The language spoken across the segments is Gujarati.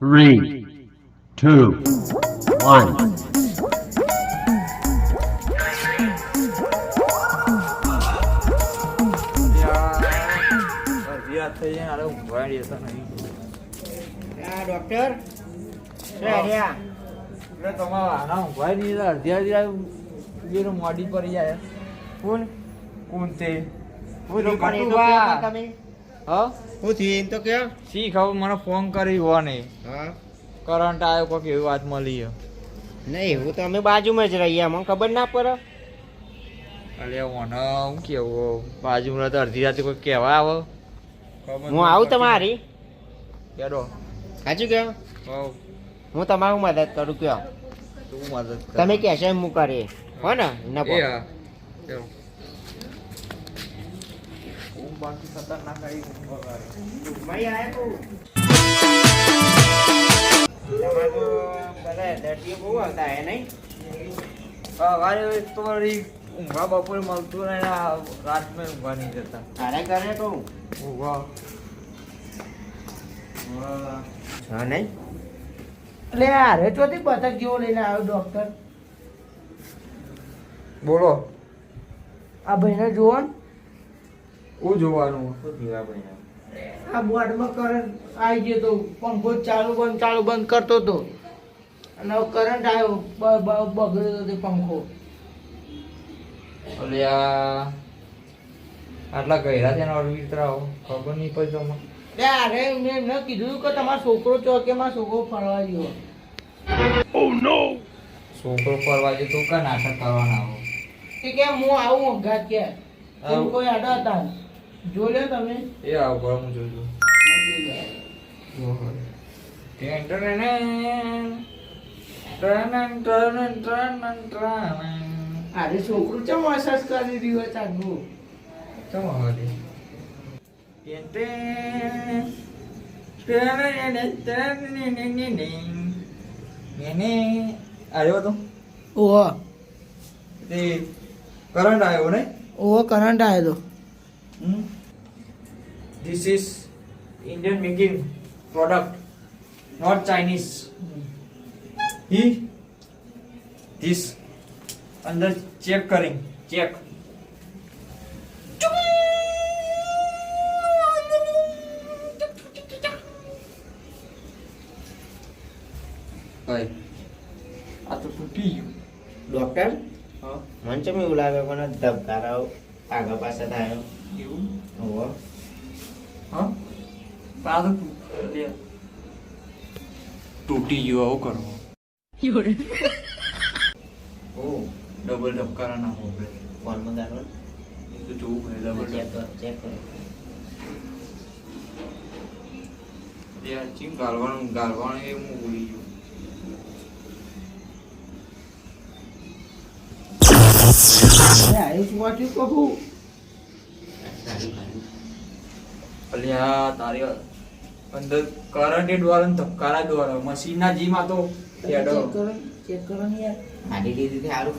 3, 2, 1. ડોક્ટર મોડી પડી જાય કોણ કોણ તે શી ખબર મને ફોન કરી હો નહીં કરંટ આવ્યો કોઈક એવી વાત મળી નહીં હું તો અમે બાજુમાં જ રહીએ અમને ખબર ના પડે. અલે મને હું કેવું બાજુમાં તો અડધી રાતે કોઈ કહેવા આવે હું આવું તમારી કેડો સાચું કયો હોવ હું તમારું મદદ કરું કયો તું મદદ કર તમે કહેશો એમ હું કરી હો ને નફો. એ હા ચલો બાકી ખતરનાક આવી દર્દીઓ બહુ આવતા હે નહીં ઊંઘા બપોરે મળતું ને રાતમાં ઊંઘવા નહીં જતા તારે ઘરે કહું ઊંઘવા હા નહીં એટલે અરે ચોથી બતક જેવો લઈને આવ્યો ડોક્ટર. બોલો આ ભાઈને જુઓ ને હું જોવાનું આ બોર્ડમાં કરંટ આવી ગયો તો પંખો ચાલુ બંધ કરતો હતો અને હવે કરંટ આવ્યો બગડ્યો હતો તે પંખો. અલ્યા આટલા ગયરા છે વિતરાઓ ખબર નહીં પડી તમને એટલે અરે મેં એમને કીધું કે તમારો છોકરો ચોકેમાં છોકરો ફરવા ગયો. છોકરો ફરવા જાય તો કા નાટક કરવાના આવો કે કેમ હું આવું અઘાત કે એવું કોઈ આડા હતા જો લે તમે એ આવો ઘર હું જોજો અરે છોકરું ચમ મસાજ કરી રહ્યો ચાંદુ આવ્યો તો ઓહો તે કરંટ આવ્યો ને ઓહો કરંટ આવ્યો તો This is Indian making product, not Chinese. This અંદર ચેક કરી ચેક આ તો તૂટી ગયું ડોક્ટર હા મને ચમ એવું લાગે પણ ધબકારાઓ આગળ પાછળ થાય એવું હોવો હા પાછું તૂટી ગયું આવું કરો ઓ ડબલ ધબકારા ના હો આપણે ફોનમાં ગાળો એ તો જોવું પડે ડબલ ચેક કરો યાર ચીમ ગાલવાનું એ હું ભૂલી ગયો આયુષ વાંચ્યું કહું અલ્યા તારી અંદર કરંટ દ્વારા ધબકારા દ્વારા મશીન ના જીમાં તો ચેક કરો ને યાર આડી દીધી સારું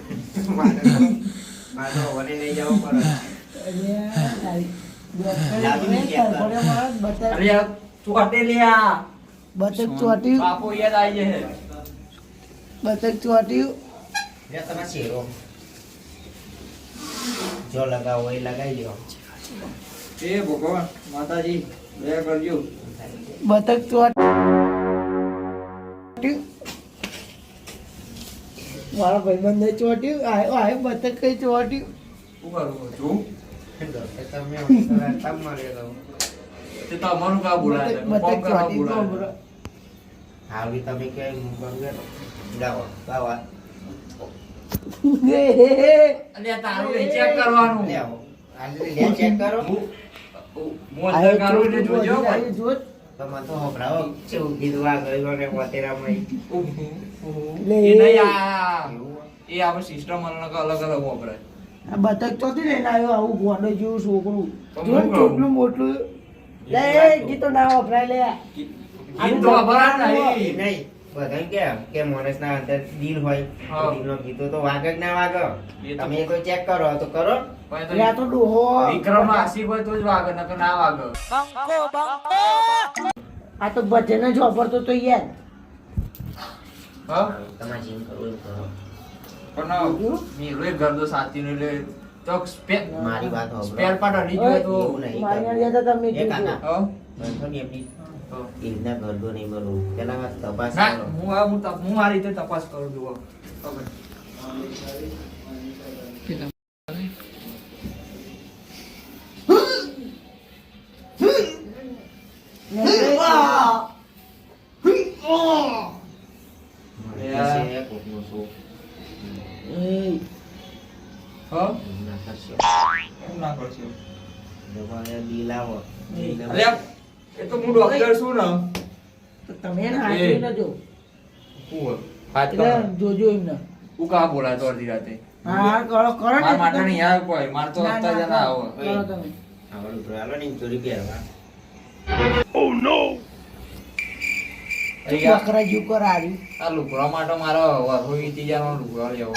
મારે ઓને લઈ જવું પડે અલ્યા ચોટે લ્યા બતક ચોટ્યું બાપો યાદ આવી જાય બતક ચોટ્યું લે તમે શેરો જો લગાવો એ લગાવી દો એ ભગવાન માતાજી દયા કરજો બતક ચોટ્યું મારા ભાઈબંધે ચોટ્યું આયો બતક કઈ ચોટ્યું શું કરું છું તમે તમ મારે દો તે તમારું કા બોલાય બતક ચોટ્યું આવી તમે કે બંગર જાઓ બાવા અલ્યા તારું એ ચેક કરવાનું લે આવો આજે લે ચેક કરો હું અંદર કાઢું એટલે જોજો ભાઈ જોત તમે તો હબરાવો કેવું કીધું આ ગયો ને વતેરામાં લે એ નહીં આ એ આપણે સિસ્ટમ અલગ અલગ વાપરાય આ બતક ચોથી લઈને આવ્યો આવું ગોડો જેવું છોકરું તો જો હું કહું. ચોટલું મોટલું લે ગીતો ના વપરાય લે ગીત તો ખબર નહીં નહીં બધા કે માણસના અંદર દિલ હોય હા. દિલનો ગીતો તો વાગે કે ના વાગે એ તો- તમે તો ચેક કરો તો કરો પણ લે આ તો ડોહો વિક્રમ નો આશીર્વાદ તો જ વાગે નકર ના વાગે આ તો ભજન જ વાપરતો તો યાર. હા તમારે જીમ કરવું હોય તો કરો. પણ મેલો એ ઘર તો સાચી ને એટલે તો મારી વાત સાંભળો. સ્પેર પાર્ટ હલી ગયો તો એવું નહીં મારી કરવું. યાર જતા તમે એ કાકા, હા બનશો ને એમની હા. એ રીતના ઘરડો નહીં બનવું. પેલા તપાસ ના કરો. હું આ રીતે તપાસ કરું છું હવે. છે કોકનો શોખ. એ હા ના કરશો. એમ ના કરશો દવાએ બિલ આવો. અલ્યા એ તો હું ડોક્ટર છું ને તો તમે એને હાચવી લેજો. હું હાથ એટલે કર જોજો એમને. હું કા બોલાય તો અડધી રાતે હા કરો કરો ને. માર માટે નહીં યાર કોઈ માર તો ના, હપ્તા ના, જના આવો કરો તમે. આવડું તો હાલો ને ચોરી પહેરવા. અલ્યા, બકરા જીવ કરાવ્યું. આ લુગડા માટે મારો વરહો વીતી જવાનો લુગડો લેવો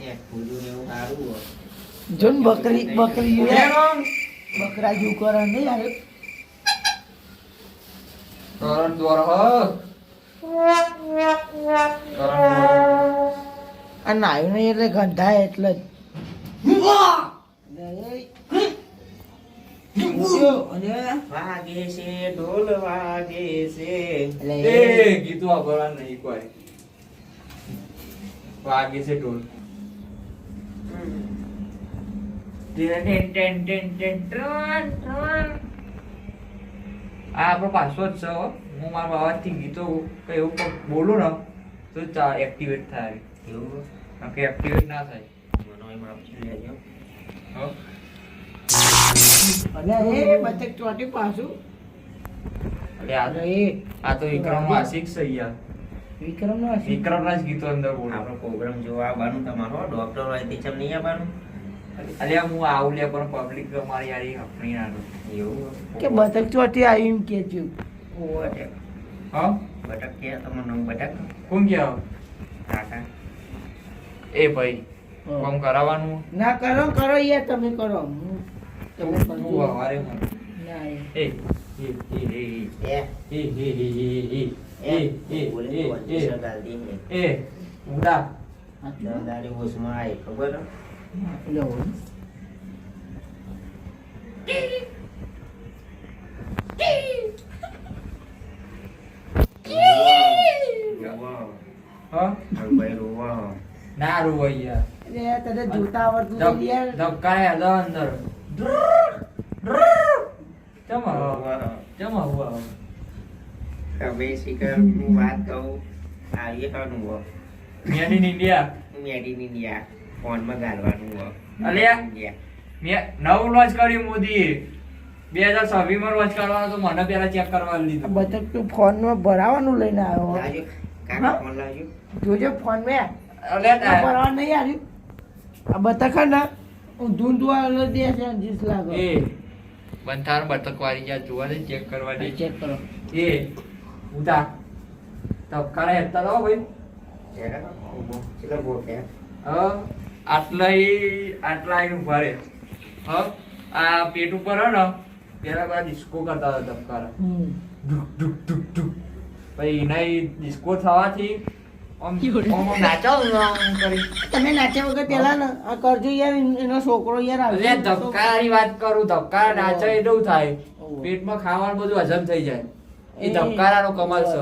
એ ફૂલું ને એવું સારું હોય. જો ને બકરી બકરા જીવ કરે નહીં યાર. કરંટ દ્વારા આ નાયું નહીં એટલે ગંધાય એટલે જ. વાગે છે ઢોલ વાગે છે. એ ગીતો વાપરવા નહીં કોઈ વાગે છે ઢોલ આ આપણો પાસવર્ડ છે હો. હું મારા અવાજથી ગીતો કઈ એવું કંઈક બોલું ને તો એક્ટિવેટ થાય એવું બાકી એક્ટિવેટ ના થાય મને એમ આપી લેજો. હો? અલ્યા એ બતક ચોટી પાછું. એટલે આ એ આ તો વિક્રમનો આશિક છે યાર વિક્રમ નો વિક્રમના જ ગીતો અંદર બોલો આપણો પ્રોગ્રામ જોવા આવવાનું તમારો ડોક્ટર હોય તે ચમ નહીં આવવાનું. અલ્યા હું આવું લે પણ પબ્લિક અમારી યાર એ હફણી ના દો. એવું કે બતક ચોટી આવી એમ કે છે. બટક હા બટક કે તમારું નામ બટક કોણ કહેવાય કાકા. એ ભાઈ કોમ કરાવવાનું ના કરો કરો યાર તમે કરો. હું તમે તું કરજો. હવારે મને ના એ. એ એ એ બોલે તો વચ્ચે એ સગાડી ને ઉડા દાદારી હોશમાં આવી ખબર હે? એટલે હોય. રોવા. હા ભાઈ રોવા. ના રૂવાઈ યાર એટલે તને જોતા આવડતું નથી યાર. ધબકારે હદો અંદર ચમા રોવા. ચમા હુઆ હવે શીખર હું વાત કહું આવી હનું હો made in India made in India ફોનમાં ગાલવાનું હો અલ્યા. ઇન્ડિયા. મેં નવું લોન્ચ કર્યું મોદી 2026 માં લોન્ચ કરવાનો તો મને પેલા ચેક કરવા આ લીધું બતક તું ફોન માં ભરાવાનું લઈને આવ્યો. લાવજો. કાકા હા? ફોન લાવજો. જોજે ફોન માં અલ્યા ભરવા નહીં આવ્યું. આ બતક હે ને હું ધૂંધવા દે છે જીસ લાગો. એ બંધાર બતક વાળી જા જોવા દે ચેક કરવા દે ચેક કરો. એ ઉતા ધબકારે હેતા લો ભાઈ ચલો બો કે આટલા આઈને ઉભા રે આ પેટ ઉપર હે ને પેલા બધા ડિસ્કો કરતા હતા ધબકારા હમ. ડુક ડુક ડુક ડુક પછી એના ડિસ્કો થવાથી આમ આમ નાચાવ આમ કરી તમે નાચ્યા વગર પેલા ને આ કરજો યાર એનો છોકરો યાર અરે આવશે. ધબકારાની વાત કરું ધબકારા નાચે એટલું થાય ઓહો. પેટમાં ખાવાનું બધું હજમ થઈ જાય એ એ ધબકારાનો કમાલ છે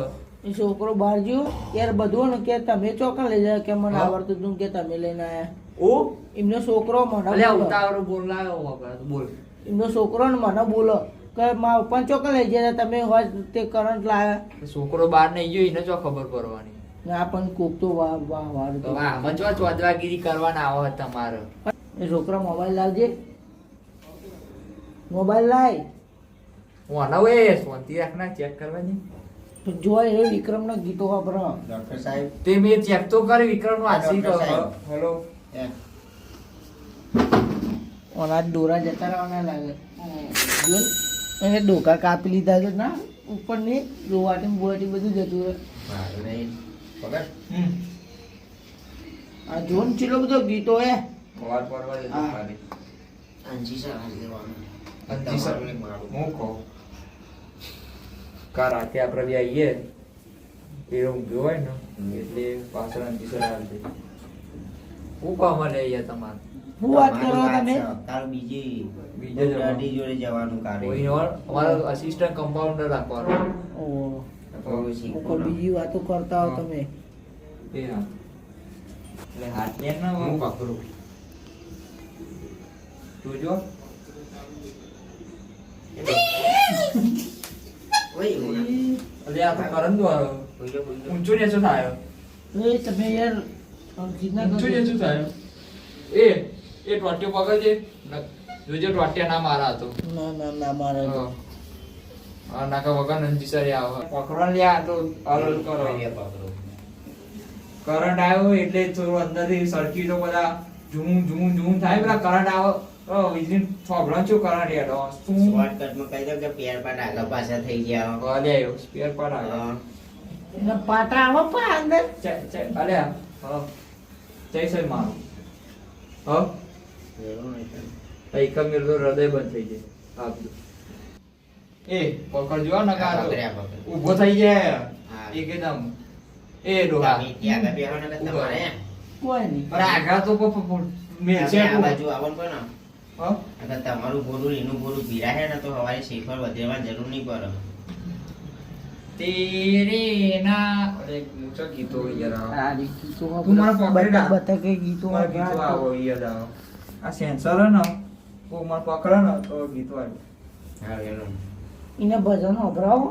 એ છોકરો બહાર ગયો યાર બધું ને કે તમે ચોકન લઈ જાય કે મને હા. આવડતું હતું કે તમે લઈને આયા. ઓ એમનો છોકરો મને અલ્યા બોલો. ઉતાવળું બોલ લાયો વગર બોલ એમનો છોકરો ને મને બોલો કે મારા પણ ચોકન લઈ જાય તમે હોય તે કરંટ લાયા. છોકરો બહાર નહીં ગયો એને ચો ખબર પડવાની ના પણ કોક તો વાહ વાહ વાહ તો આમાં ચો ચોદવાગીરી કરવાના આવો તમારે એ છોકરા મોબાઈલ લાવજે મોબાઈલ લાય હું અનવે શાંતિ રાખના ચેક કરવાની તો જોય એ વિક્રમના ગીતો વાપરો. ડોક્ટર સાહેબ તે મેં ચેક તો કરી વિક્રમ નું આશી તો ડોક્ટર સાહેબ. હેલો એ ઓના દોરા જતા રહેવાના લાગે જો ને, એને ડોકા કાપી લીધા છે ના ઉપર ની રોવાટી બોવાટી બધું જતું રહે. મારું નહીં પકડ. આ જો ને ચેટલો બધો ગીતો હે. વાર પડવા દે હા. ખાલી અંજી સર દેવાનું અંજી સર. મારું હું કહું કા રાતે આપણે બી આવીએ એ ઊંઘ્યો હોય ને એટલે પાછળ અંતિસર આવી જાય હું કામ લે યાર તમારે હું વાત કરો તમે તારું બીજી બીજે જવાનું. દાદી જોડે જવાનું કાર્ય કોઈ અમારો અસિસ્ટન્ટ કમ્પાઉન્ડર રાખવાનો ઓહો. બહુ હું શીખવાનું. કોઈ બીજી વાતો કરતા હો તમે એ હા એટલે હાથ ને ના હું પકડું જોજો ઓય ઓય. એટલે આ તો કરંટ વાળો બોલો, બોલો. ઊંચો ને શું થાય એ તમે યાર અંકિતના ઊંચો ને શું થાય એ ટોટિયો પકડજે જોજે ટોટિયા ના મારા હતો ના ના ના મારે તો. આ નાકા વગર નંજી સરે આવે પકડવા લ્યા તો અલગ કરો અહીંયા પકડું. કરંટ આવ્યો એટલે થોડું અંદરથી સરકી તો બધા ઝૂમ થાય પેલા કરંટ આવે વીજળી થોભલા છો કરંટ હેડો શું શોર્ટકટમાં કહી દો કે પેર પાટ આગળ પાછા થઈ ગયા અલે આવ્યો સ્પેર પાર્ટ આવ્યો હા. એના પાટા આવો પા અંદર અલે હા જય સર મારો હા એવું નહીં થાય. એક મિનિટ તો હૃદય બંધ થઈ જાય આપજો એ પકડજો ને કા પકડ્યા, પકડ્યા. ઊભો થઈ જાય હા. એકદમ એ ડોહા તમે ત્યાં આગળ બેહો ને કે તમારે કોઈ નહીં અરે આગા તો મેલ છે તમે આ બાજુ આવો ને કોનો? હા અગર તમારું બોરું એનું બોરું ભીરા હે ને તો હવારે શેખર વધેવાની જરૂર નહીં પડે. તેરે ના અરે મુચા ગીતો યાર આ ગીતો તું મને પકડી રાખ. બતા કે ગીતો મારા ગીતો આવો યાદ આવો આ સેન્સર હે ને કો મને પકડે ને તો ગીતો આવે હા, એનું. એને ભજન અભરાવો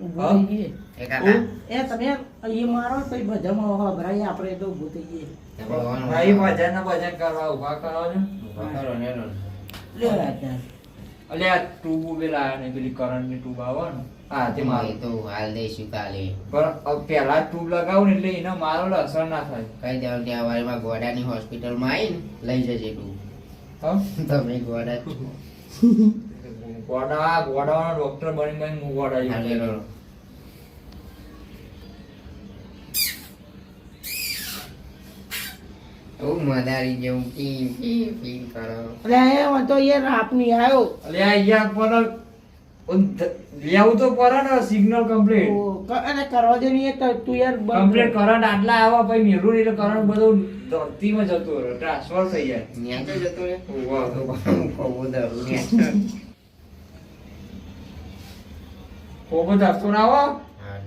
ઊભો હા? થઈ જઈએ એ કાકા, એ તમે અહીં મારો તો ભજનમાં અભરાઈએ આપણે તો ઊભો થઈ જઈએ તમે ભગવાન ભાઈ ભજન ના ભજન કરવા ઉભા કરો ને ઉભા કરો ને એનું. લે રાજા. અલે આ ટ્યુબ બે લાયા ને પેલી કરંટ ની ટ્યુબ આવે ને હા તે એ મારો તો હાલ દઈશું કાલે. પણ પેલા ટ્યુબ લગાવું ને એટલે એને મારો અસર ના થાય કઈ દેવાનું ત્યાં વાળીમાં ગોડાની હોસ્પિટલમાં આવીને લઈ જજે તું. હા તમે ગોડા ગોડાવાળા ડોક્ટર બની બની હું ગોડા જેવો હાલે થઈ કરો. ગયો. બહુ મદારી જેવું પી પી પી કરો. અરે એ વાંધો યાર આપની આવ્યો અલે આ યાર પણ લેવું તો પડે ને સિગ્નલ કમ્પ્લીટ અરે કરવા દે નહીં તો તું યાર બંધ કમ્પ્લીટ કર. કરંટ આટલા આવ્યા પછી મેળવું એટલે કરંટ બધું ધરતીમાં જતું રહે ટ્રાન્સફર થઈ જાય ન્યા તો જતો રે. વાહ. બહુ દરું ન્યા. ખૂબ જ ધરતો ના આવો હા.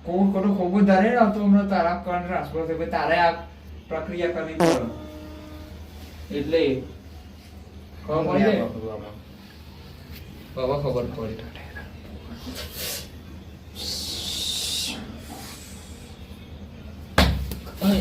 ખૂબ ખોટું ખૂબ જ ધરે ને તો હમણાં તારા કરંટ ટ્રાન્સફર થઈ પછી તારે આ પ્રક્રિયા કરવી પડે એટલે ખબર પડી જાય પકડું આમાં. હવે ખબર પડી અરે, લે.